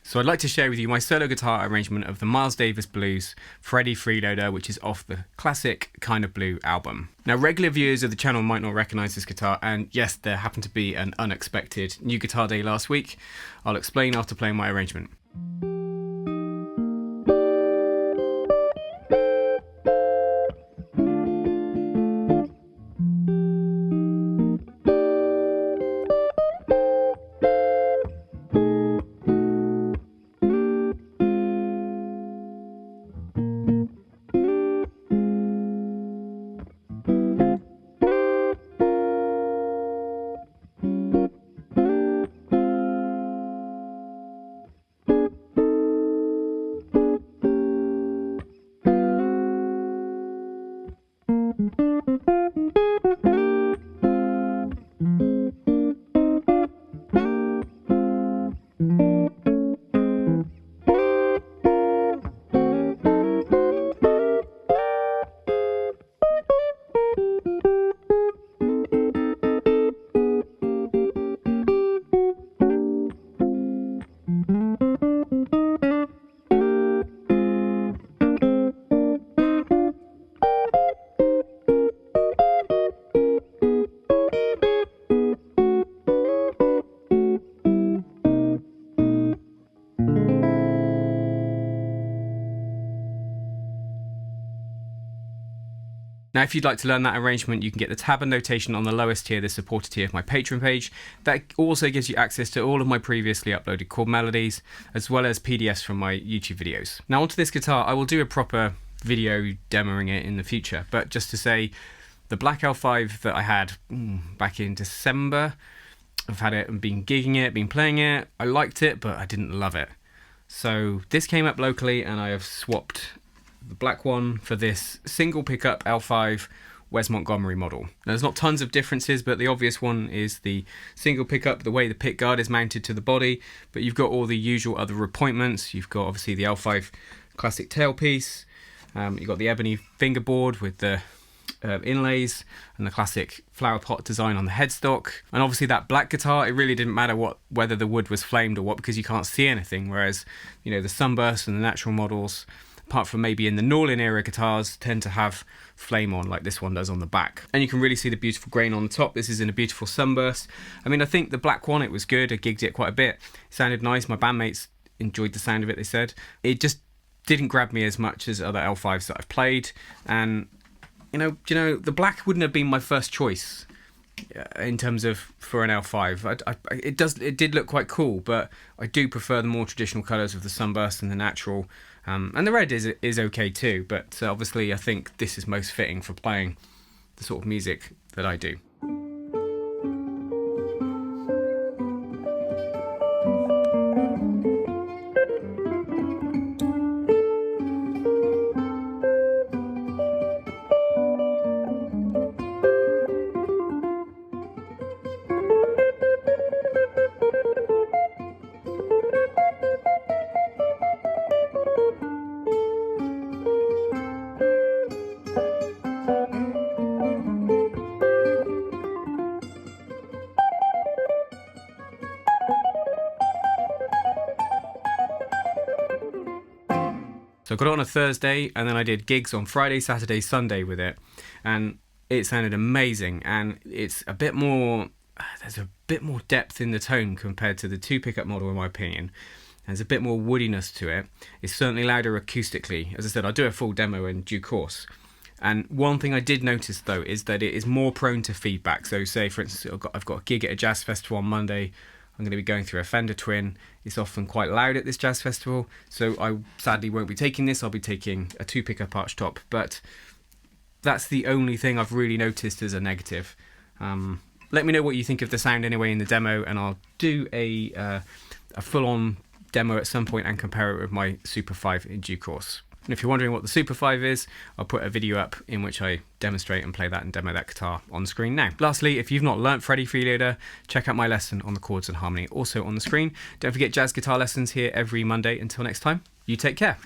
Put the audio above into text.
So I'd like to share with you my solo guitar arrangement of the Miles Davis Blues Freddie Freeloader, which is off the classic Kind of Blue album. Now, regular viewers of the channel might not recognise this guitar, and yes, there happened to be an unexpected new guitar day last week. I'll explain after playing my arrangement. Now, if you'd like to learn that arrangement, you can get the tab and notation on the lowest tier, the supporter tier of my Patreon page. That also gives you access to all of my previously uploaded chord melodies, as well as PDFs from my YouTube videos. Now, onto this guitar, I will do a proper video demoing it in the future, but just to say, the black L5 that I had back in December, I've had it and been gigging it, been playing it. I liked it, but I didn't love it. So this came up locally, and I have swapped the black one for this single pickup L5 Wes Montgomery model. Now, there's not tons of differences, but the obvious one is the single pickup, the way the pick guard is mounted to the body, but you've got all the usual other appointments. You've got obviously the L5 classic tailpiece, you've got the ebony fingerboard with the inlays and the classic flower pot design on the headstock, and obviously that black guitar, it really didn't matter whether the wood was flamed or what, because you can't see anything, whereas the Sunburst and the natural models, apart from maybe in the Norlin era guitars, tend to have flame on like this one does on the back. And you can really see the beautiful grain on the top. This is in a beautiful Sunburst. I mean, I think the black one, it was good. I gigged it quite a bit. It sounded nice. My bandmates enjoyed the sound of it, they said. It just didn't grab me as much as other L5s that I've played. And, the black wouldn't have been my first choice in terms of for an L5. It did look quite cool, but I do prefer the more traditional colours of the Sunburst and the natural. And the red is okay too, but obviously I think this is most fitting for playing the sort of music that I do. So I got it on a Thursday, and then I did gigs on Friday, Saturday, Sunday with it, and it sounded amazing. And it's a bit more, there's a bit more depth in the tone compared to the two pickup model, in my opinion. There's a bit more woodiness to it. It's certainly louder acoustically. As I said, I'll do a full demo in due course. And one thing I did notice though is that it is more prone to feedback. So say, for instance, I've got a gig at a jazz festival on Monday. I'm going to be going through a Fender Twin. It's often quite loud at this jazz festival, so I sadly won't be taking this. I'll be taking a two pickup arch top, but that's the only thing I've really noticed as a negative. Let me know what you think of the sound anyway in the demo, and I'll do a full-on demo at some point and compare it with my Super 5 in due course. And if you're wondering what the Super 5 is, I'll put a video up in which I demonstrate and play that and demo that guitar on screen now. Lastly, if you've not learnt Freddie Freeloader, check out my lesson on the chords and harmony, also on the screen. Don't forget jazz guitar lessons here every Monday. Until next time, you take care.